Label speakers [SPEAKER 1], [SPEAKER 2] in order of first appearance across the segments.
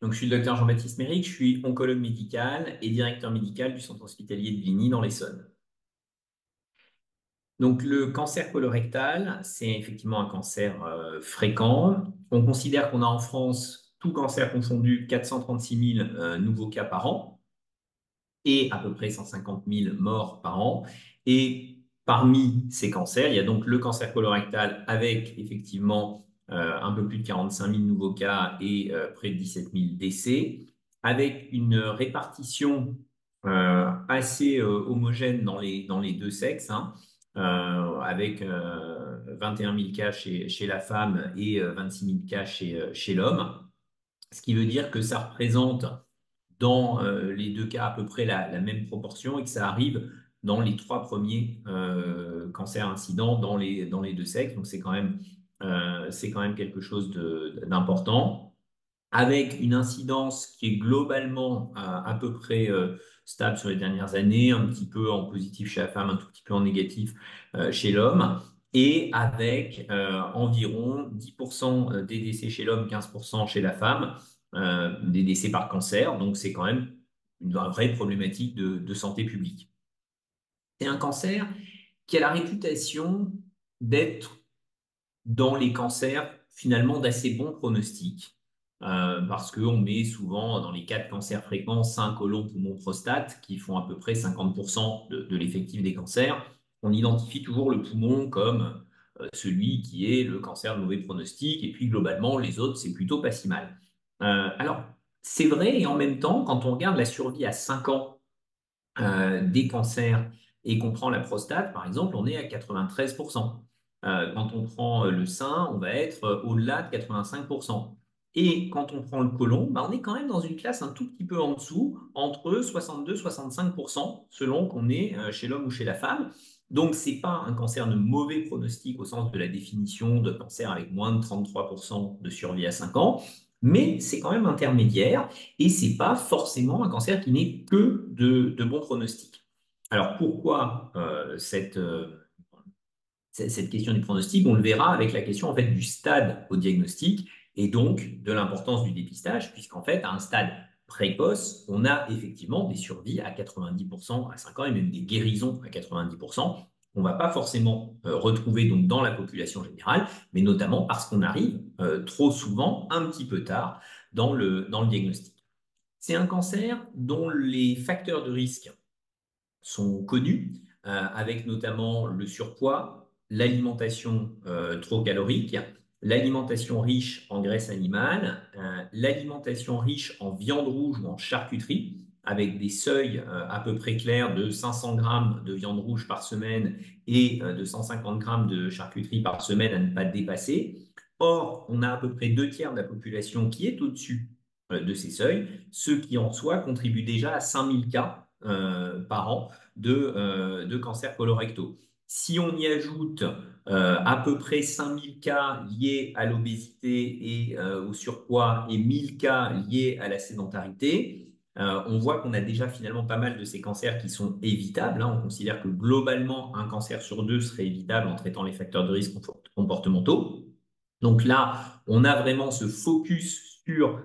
[SPEAKER 1] Donc, je suis le docteur Jean-Baptiste Méric, je suis oncologue médical et directeur médical du centre hospitalier de Vigny dans l'Essonne. Donc, le cancer colorectal, c'est effectivement un cancer fréquent. On considère qu'on a en France, tout cancer confondu, 436 000 nouveaux cas par an et à peu près 150 000 morts par an. Et parmi ces cancers, il y a donc le cancer colorectal avec effectivement un peu plus de 45 000 nouveaux cas et près de 17 000 décès, avec une répartition assez homogène dans les deux sexes, hein, avec 21 000 cas chez la femme et 26 000 cas chez l'homme. Ce qui veut dire que ça représente dans les deux cas à peu près la même proportion et que ça arrive dans les trois premiers cancers incidents dans les deux sexes. Donc c'est quand même quelque chose d'important, avec une incidence qui est globalement à peu près stable sur les dernières années, un petit peu en positif chez la femme, un tout petit peu en négatif chez l'homme, et avec environ 10% des décès chez l'homme, 15% chez la femme, des décès par cancer. Donc c'est quand même une vraie problématique de santé publique. C'est un cancer qui a la réputation d'être dans les cancers finalement d'assez bons pronostics, parce qu'on met souvent dans les quatre cancers fréquents, sein, côlon, poumon, prostate, qui font à peu près 50% de l'effectif des cancers. On identifie toujours le poumon comme celui qui est le cancer de mauvais pronostic, et puis globalement, les autres, c'est plutôt pas si mal. Alors, c'est vrai, et en même temps, quand on regarde la survie à 5 ans des cancers et qu'on prend la prostate, par exemple, on est à 93%. Quand on prend le sein, on va être au-delà de 85%. Et quand on prend le côlon, bah, on est quand même dans une classe un tout petit peu en dessous, entre 62 et 65%, selon qu'on est chez l'homme ou chez la femme. Donc, ce n'est pas un cancer de mauvais pronostic au sens de la définition de cancer avec moins de 33% de survie à 5 ans, mais c'est quand même intermédiaire et c'est pas forcément un cancer qui n'est que de bons pronostics. Alors pourquoi cette question du pronostic? On le verra avec la question en fait du stade au diagnostic et donc de l'importance du dépistage, puisqu'en fait à un stade précoce, on a effectivement des survies à 90% à 5 ans et même des guérisons à 90%. On ne va pas forcément retrouver donc dans la population générale, mais notamment parce qu'on arrive trop souvent un petit peu tard dans le diagnostic. C'est un cancer dont les facteurs de risque sont connus, avec notamment le surpoids, l'alimentation trop calorique, l'alimentation riche en graisse animale, l'alimentation riche en viande rouge ou en charcuterie, avec des seuils à peu près clairs de 500 grammes de viande rouge par semaine et de 150 grammes de charcuterie par semaine à ne pas dépasser. Or, on a à peu près deux tiers de la population qui est au-dessus de ces seuils, ce qui en soi contribue déjà à 5000 cas par an de cancers colorectaux. Si on y ajoute à peu près 5000 cas liés à l'obésité et au surpoids et 1000 cas liés à la sédentarité, on voit qu'on a déjà finalement pas mal de ces cancers qui sont évitables, hein. On considère que globalement, un cancer sur deux serait évitable en traitant les facteurs de risque comportementaux. Donc là, on a vraiment ce focus sur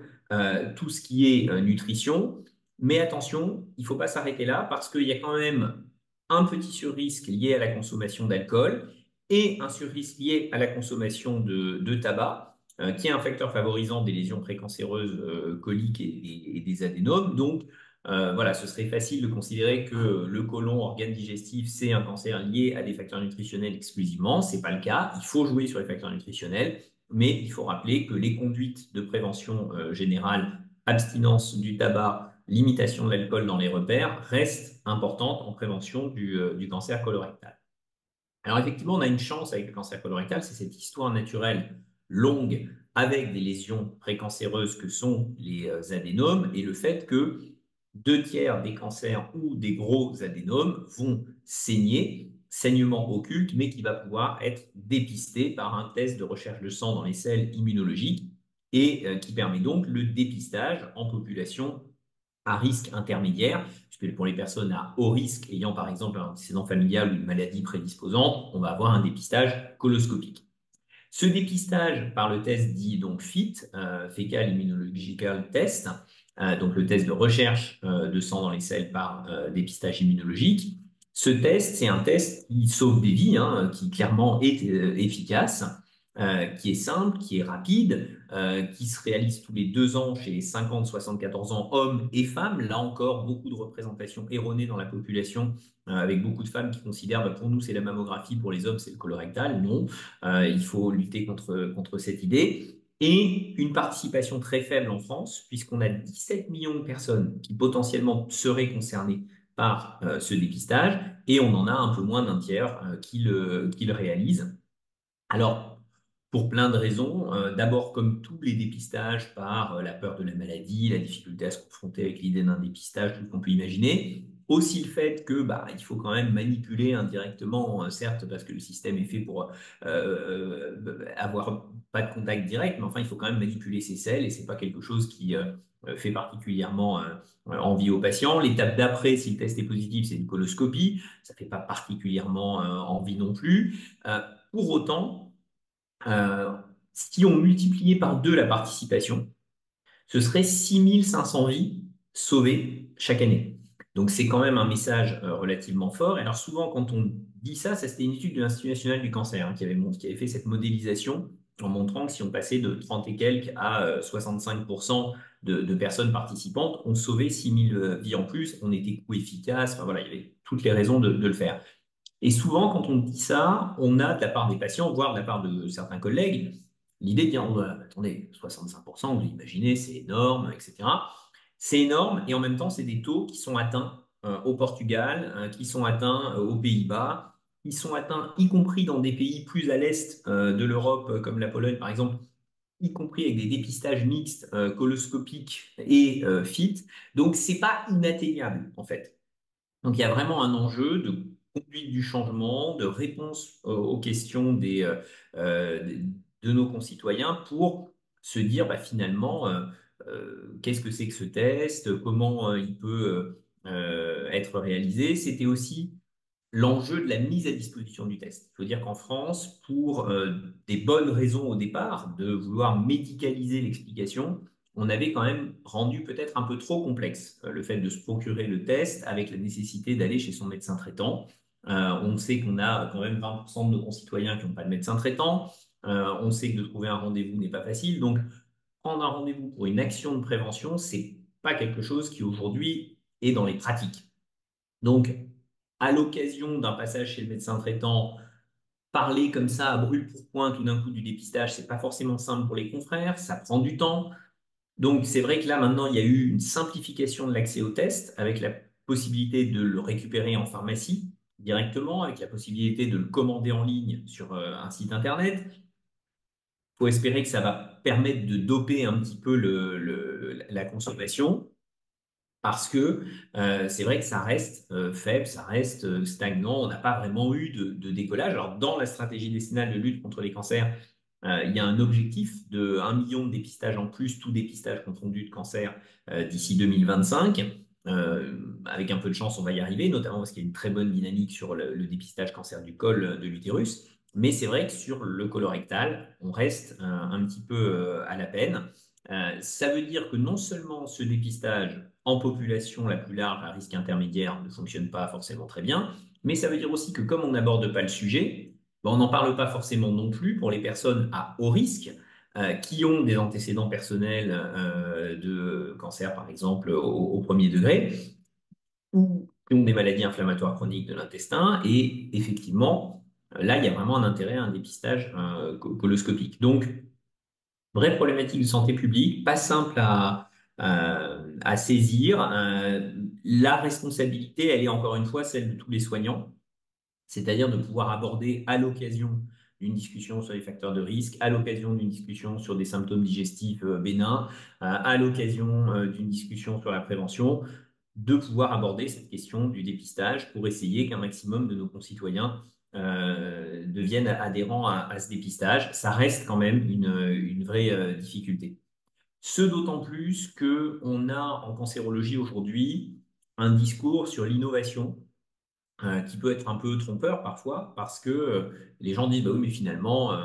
[SPEAKER 1] tout ce qui est nutrition. Mais attention, il ne faut pas s'arrêter là parce qu'il y a quand même un petit surrisque lié à la consommation d'alcool et un surrisque lié à la consommation de tabac, qui est un facteur favorisant des lésions précancéreuses coliques et des adénomes. Donc, voilà, ce serait facile de considérer que le côlon, organe digestif, c'est un cancer lié à des facteurs nutritionnels exclusivement. Ce n'est pas le cas. Il faut jouer sur les facteurs nutritionnels, mais il faut rappeler que les conduites de prévention générale, abstinence du tabac, limitation de l'alcool dans les repères, restent importantes en prévention du cancer colorectal. Alors effectivement, on a une chance avec le cancer colorectal, c'est cette histoire naturelle longue avec des lésions précancéreuses que sont les adénomes et le fait que deux tiers des cancers ou des gros adénomes vont saigner, saignement occulte, mais qui va pouvoir être dépisté par un test de recherche de sang dans les selles immunologiques et qui permet donc le dépistage en population à risque intermédiaire, puisque pour les personnes à haut risque ayant par exemple un antécédent familial ou une maladie prédisposante, on va avoir un dépistage coloscopique. Ce dépistage par le test dit donc FIT, Fecal Immunological Test, donc le test de recherche de sang dans les selles par dépistage immunologique. Ce test, c'est un test qui sauve des vies, hein, qui clairement est efficace, qui est simple, qui est rapide, qui se réalise tous les 2 ans chez les 50-74 ans, hommes et femmes. Là encore, beaucoup de représentations erronées dans la population, avec beaucoup de femmes qui considèrent, bah, pour nous, c'est la mammographie, pour les hommes, c'est le colorectal. Non, il faut lutter contre cette idée. Et une participation très faible en France, puisqu'on a 17 millions de personnes qui potentiellement seraient concernées par ce dépistage, et on en a un peu moins d'un tiers qui le réalise. Alors, pour plein de raisons. D'abord, comme tous les dépistages, par la peur de la maladie, la difficulté à se confronter avec l'idée d'un dépistage, tout ce qu'on peut imaginer. Aussi le fait que bah, il faut quand même manipuler indirectement, certes, parce que le système est fait pour avoir pas de contact direct, mais enfin, il faut quand même manipuler ces selles et c'est pas quelque chose qui fait particulièrement envie aux patients. L'étape d'après, si le test est positif, c'est une coloscopie. Ça fait pas particulièrement envie non plus. Pour autant, euh, si on multipliait par deux la participation, ce serait 6500 vies sauvées chaque année. Donc c'est quand même un message relativement fort. Et alors souvent, quand on dit ça, ça c'était une étude de l'Institut national du cancer qui avait fait cette modélisation en montrant que si on passait de 30 et quelques à 65% de personnes participantes, on sauvait 6000 vies en plus, on était coût-efficace, enfin voilà, il y avait toutes les raisons de le faire. Et souvent, quand on dit ça, on a de la part des patients, voire de la part de certains collègues, l'idée de dire, oh, voilà, attendez, 65%, vous imaginez, c'est énorme, etc. C'est énorme et en même temps, c'est des taux qui sont atteints au Portugal, qui sont atteints aux Pays-Bas, qui sont atteints y compris dans des pays plus à l'est de l'Europe, comme la Pologne par exemple, y compris avec des dépistages mixtes, coloscopiques et FIT. Donc, c'est pas inatteignable en fait. Donc, il y a vraiment un enjeu de conduite du changement, de réponse aux questions de nos concitoyens pour se dire bah, finalement, qu'est-ce que c'est que ce test, comment il peut être réalisé. C'était aussi l'enjeu de la mise à disposition du test. Il faut dire qu'en France, pour des bonnes raisons au départ, de vouloir médicaliser l'explication, on avait quand même rendu peut-être un peu trop complexe le fait de se procurer le test avec la nécessité d'aller chez son médecin traitant. On sait qu'on a quand même 20% de nos concitoyens qui n'ont pas de médecin traitant. On sait que de trouver un rendez-vous n'est pas facile. Donc, prendre un rendez-vous pour une action de prévention, c'est pas quelque chose qui aujourd'hui est dans les pratiques. Donc, à l'occasion d'un passage chez le médecin traitant, parler comme ça à brûle pour point tout d'un coup du dépistage, c'est pas forcément simple pour les confrères, ça prend du temps. Donc, c'est vrai que là, maintenant, il y a eu une simplification de l'accès au test avec la possibilité de le récupérer en pharmacie directement, avec la possibilité de le commander en ligne sur un site internet. Il faut espérer que ça va permettre de doper un petit peu la consommation. Parce que c'est vrai que ça reste faible, ça reste stagnant, on n'a pas vraiment eu de décollage. Alors, dans la stratégie décennale de lutte contre les cancers, il y a un objectif de 1 million de dépistages en plus, tout dépistage confondu de cancer d'ici 2025. Avec un peu de chance, on va y arriver, notamment parce qu'il y a une très bonne dynamique sur le dépistage cancer du col de l'utérus. Mais c'est vrai que sur le colorectal, on reste un petit peu à la peine. Ça veut dire que non seulement ce dépistage en population la plus large à risque intermédiaire ne fonctionne pas forcément très bien, mais ça veut dire aussi que comme on n'aborde pas le sujet, ben, on n'en parle pas forcément non plus pour les personnes à haut risque qui ont des antécédents personnels de cancer, par exemple, au premier degré, ou qui ont des maladies inflammatoires chroniques de l'intestin. Et effectivement, là, il y a vraiment un intérêt à un dépistage coloscopique. Donc, vraie problématique de santé publique, pas simple à saisir. La responsabilité, elle est encore une fois celle de tous les soignants, c'est-à-dire de pouvoir aborder à l'occasion d'une discussion sur les facteurs de risque, à l'occasion d'une discussion sur des symptômes digestifs bénins, à l'occasion d'une discussion sur la prévention, de pouvoir aborder cette question du dépistage pour essayer qu'un maximum de nos concitoyens deviennent adhérents à ce dépistage. Ça reste quand même une vraie difficulté. Ce d'autant plus qu'on a en cancérologie aujourd'hui un discours sur l'innovation qui peut être un peu trompeur parfois, parce que les gens disent, bah oui, mais finalement,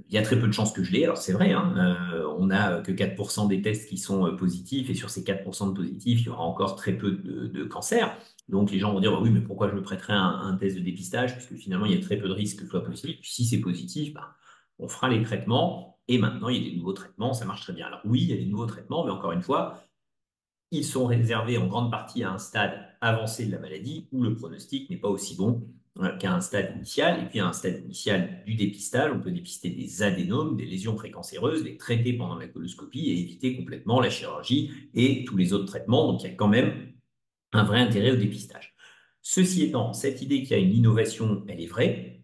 [SPEAKER 1] il y a très peu de chances que je l'ai. Alors c'est vrai, hein, on n'a que 4% des tests qui sont positifs et sur ces 4% de positifs, il y aura encore très peu de cancers. Donc les gens vont dire, bah oui, mais pourquoi je me prêterais un test de dépistage puisque finalement il y a très peu de risques que ce soit positif. Puis si c'est positif, bah, on fera les traitements et maintenant il y a des nouveaux traitements, ça marche très bien. Alors oui, il y a des nouveaux traitements, mais encore une fois, ils sont réservés en grande partie à un stade avancé de la maladie où le pronostic n'est pas aussi bon qu'à un stade initial. Et puis à un stade initial du dépistage, on peut dépister des adénomes, des lésions précancéreuses, les traiter pendant la coloscopie et éviter complètement la chirurgie et tous les autres traitements. Donc il y a quand même un vrai intérêt au dépistage. Ceci étant, cette idée qu'il y a une innovation, elle est vraie.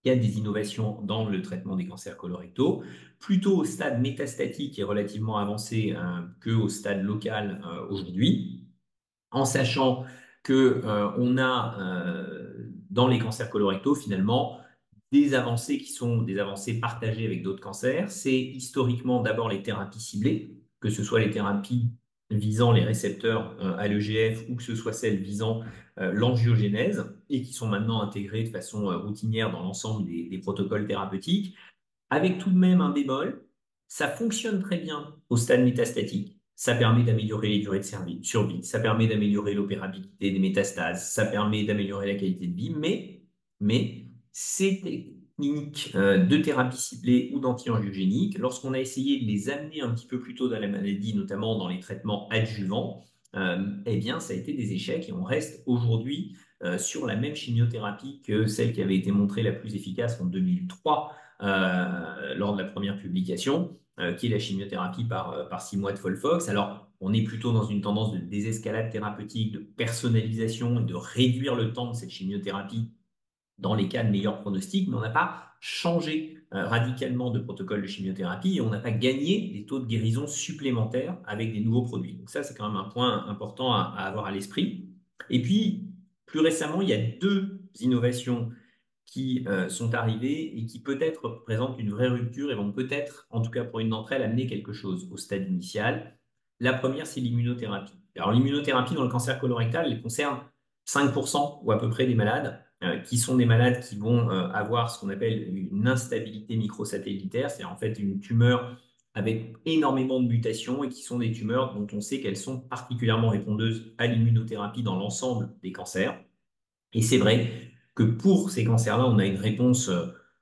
[SPEAKER 1] Il y a des innovations dans le traitement des cancers colorectaux, plutôt au stade métastatique et relativement avancé qu'au stade local aujourd'hui, en sachant que on a dans les cancers colorectaux finalement des avancées qui sont des avancées partagées avec d'autres cancers. C'est historiquement d'abord les thérapies ciblées, que ce soit les thérapies visant les récepteurs à l'EGF ou que ce soit celles visant l'angiogénèse et qui sont maintenant intégrées de façon routinière dans l'ensemble des protocoles thérapeutiques, avec tout de même un bémol, ça fonctionne très bien au stade métastatique. Ça permet d'améliorer les durées de survie, ça permet d'améliorer l'opérabilité des métastases, ça permet d'améliorer la qualité de vie, mais ces techniques de thérapie ciblée ou d'anti-angiogénique, lorsqu'on a essayé de les amener un petit peu plus tôt dans la maladie, notamment dans les traitements adjuvants, eh bien, ça a été des échecs et on reste aujourd'hui sur la même chimiothérapie que celle qui avait été montrée la plus efficace en 2003 lors de la première publication, qui est la chimiothérapie par 6 mois de Folfox. Alors, on est plutôt dans une tendance de désescalade thérapeutique, de personnalisation et de réduire le temps de cette chimiothérapie dans les cas de meilleurs pronostics, mais on n'a pas changé radicalement de protocole de chimiothérapie et on n'a pas gagné des taux de guérison supplémentaires avec des nouveaux produits. Donc ça, c'est quand même un point important à avoir à l'esprit. Et puis, plus récemment, il y a deux innovations qui sont arrivées et qui peut-être représentent une vraie rupture et vont peut-être, en tout cas pour une d'entre elles, amener quelque chose au stade initial. La première, c'est l'immunothérapie. Alors l'immunothérapie dans le cancer colorectal, elle concerne 5% ou à peu près des malades, qui sont des malades qui vont avoir ce qu'on appelle une instabilité microsatellitaire, c'est en fait une tumeur avec énormément de mutations et qui sont des tumeurs dont on sait qu'elles sont particulièrement répondeuses à l'immunothérapie dans l'ensemble des cancers. Et c'est vrai que pour ces cancers-là, on a une réponse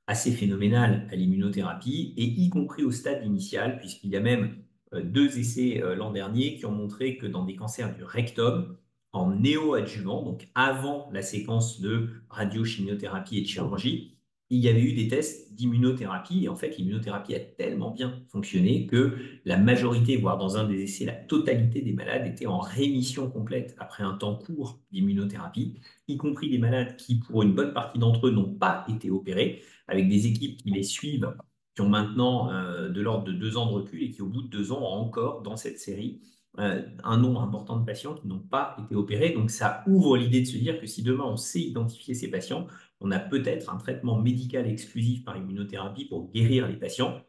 [SPEAKER 1] assez phénoménale à l'immunothérapie, et y compris au stade initial, puisqu'il y a même deux essais l'an dernier qui ont montré que dans des cancers du rectum, en néoadjuvant, donc avant la séquence de radiochimiothérapie et de chirurgie, il y avait eu des tests d'immunothérapie. Et en fait, l'immunothérapie a tellement bien fonctionné que la majorité, voire dans un des essais, la totalité des malades étaient en rémission complète après un temps court d'immunothérapie, y compris des malades qui, pour une bonne partie d'entre eux, n'ont pas été opérés, avec des équipes qui les suivent, qui ont maintenant de l'ordre de 2 ans de recul et qui, au bout de 2 ans, ont encore dans cette série un nombre important de patients qui n'ont pas été opérés. Donc ça ouvre l'idée de se dire que si demain on sait identifier ces patients, on a peut-être un traitement médical exclusif par immunothérapie pour guérir les patients.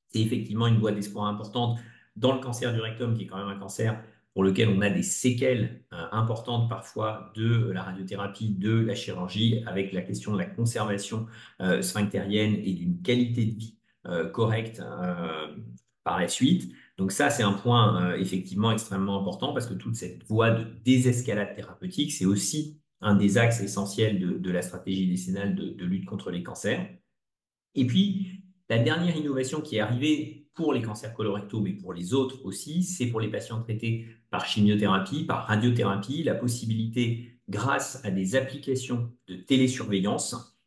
[SPEAKER 1] C'est effectivement une voie d'espoir importante dans le cancer du rectum, qui est quand même un cancer pour lequel on a des séquelles importantes parfois de la radiothérapie, de la chirurgie, avec la question de la conservation sphinctérienne et d'une qualité de vie correcte par la suite. Donc ça, c'est un point effectivement extrêmement important parce que toute cette voie de désescalade thérapeutique, c'est aussi un des axes essentiels de la stratégie décennale de lutte contre les cancers. Et puis, la dernière innovation qui est arrivée pour les cancers colorectaux, mais pour les autres aussi, c'est pour les patients traités par chimiothérapie, par radiothérapie, la possibilité, grâce à des applications de télésurveillance,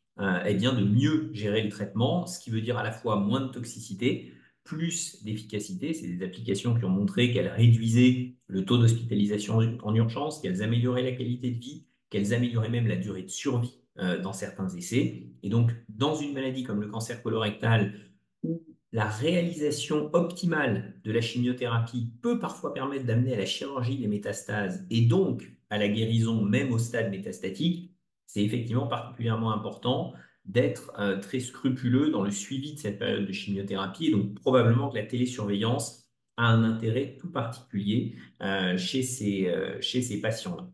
[SPEAKER 1] eh bien, de mieux gérer le traitement, ce qui veut dire à la fois moins de toxicité, plus d'efficacité. C'est des applications qui ont montré qu'elles réduisaient le taux d'hospitalisation en urgence, qu'elles amélioraient la qualité de vie, qu'elles amélioraient même la durée de survie dans certains essais. Et donc, dans une maladie comme le cancer colorectal, où la réalisation optimale de la chimiothérapie peut parfois permettre d'amener à la chirurgie des métastases et donc à la guérison même au stade métastatique, c'est effectivement particulièrement important d'être très scrupuleux dans le suivi de cette période de chimiothérapie. Et donc, probablement que la télésurveillance a un intérêt tout particulier chez ces patients-là.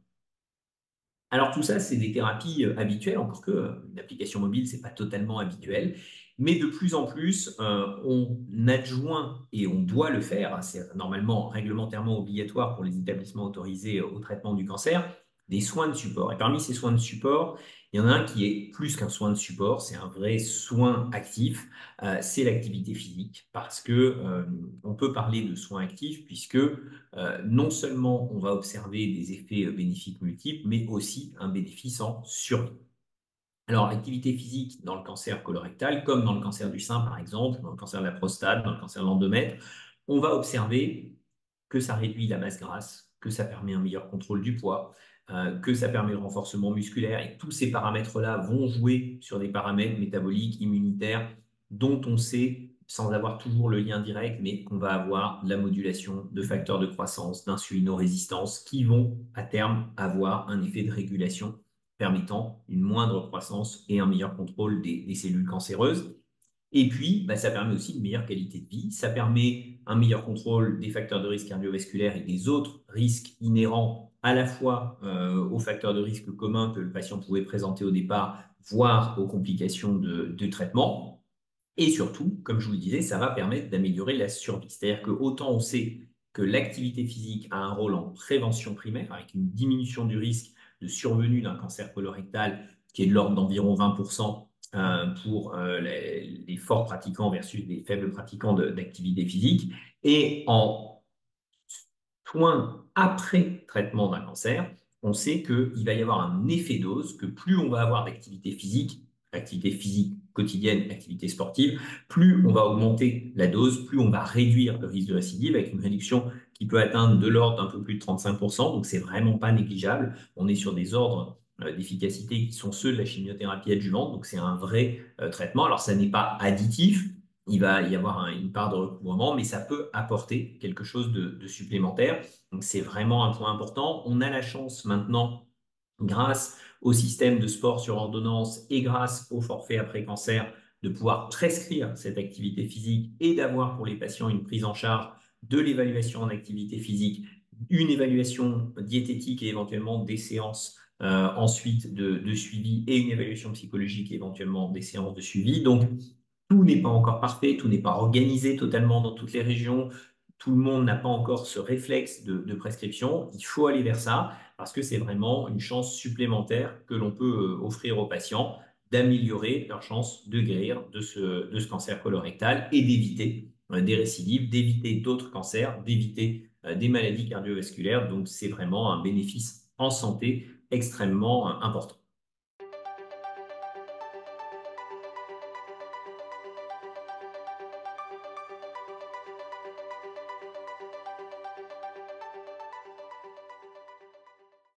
[SPEAKER 1] Alors tout ça, c'est des thérapies habituelles, encore que une application mobile, c'est pas totalement habituel. Mais de plus en plus, on adjoint, et on doit le faire, hein, c'est normalement réglementairement obligatoire pour les établissements autorisés au traitement du cancer, des soins de support. Et parmi ces soins de support, il y en a un qui est plus qu'un soin de support, c'est un vrai soin actif, c'est l'activité physique, parce que on peut parler de soins actifs puisque non seulement on va observer des effets bénéfiques multiples, mais aussi un bénéfice en survie. Alors, l'activité physique dans le cancer colorectal, comme dans le cancer du sein par exemple, dans le cancer de la prostate, dans le cancer de l'endomètre, on va observer que ça réduit la masse grasse, que ça permet un meilleur contrôle du poids, que ça permet le renforcement musculaire, et tous ces paramètres-là vont jouer sur des paramètres métaboliques, immunitaires, dont on sait, sans avoir toujours le lien direct, mais qu'on va avoir de la modulation de facteurs de croissance, d'insulinorésistance, qui vont à terme avoir un effet de régulation permettant une moindre croissance et un meilleur contrôle des cellules cancéreuses. Et puis, bah, ça permet aussi une meilleure qualité de vie, ça permet un meilleur contrôle des facteurs de risque cardiovasculaires et des autres risques inhérents à la fois aux facteurs de risque communs que le patient pouvait présenter au départ, voire aux complications de traitement. Et surtout, comme je vous le disais, ça va permettre d'améliorer la survie. C'est-à-dire que autant on sait que l'activité physique a un rôle en prévention primaire, avec une diminution du risque de survenue d'un cancer colorectal qui est de l'ordre d'environ 20% pour les forts pratiquants versus les faibles pratiquants d'activité physique, et en soins après traitement d'un cancer, on sait qu'il va y avoir un effet dose, que plus on va avoir activité physique quotidienne, activité sportive, plus on va augmenter la dose, plus on va réduire le risque de récidive avec une réduction qui peut atteindre de l'ordre d'un peu plus de 35%. Donc, c'est vraiment pas négligeable. On est sur des ordres d'efficacité qui sont ceux de la chimiothérapie adjuvante. Donc, c'est un vrai traitement. Alors, ça n'est pas additif, il va y avoir une part de recouvrement, mais ça peut apporter quelque chose de supplémentaire. Donc, c'est vraiment un point important. On a la chance maintenant, grâce au système de sport sur ordonnance et grâce au forfait après cancer, de pouvoir prescrire cette activité physique et d'avoir pour les patients une prise en charge de l'évaluation en activité physique, une évaluation diététique et éventuellement des séances ensuite de suivi et une évaluation psychologique et éventuellement des séances de suivi. Donc, tout n'est pas encore parfait, tout n'est pas organisé totalement dans toutes les régions. Tout le monde n'a pas encore ce réflexe de prescription. Il faut aller vers ça parce que c'est vraiment une chance supplémentaire que l'on peut offrir aux patients d'améliorer leur chance de guérir de ce cancer colorectal et d'éviter des récidives, d'éviter d'autres cancers, d'éviter des maladies cardiovasculaires. Donc, c'est vraiment un bénéfice en santé extrêmement important.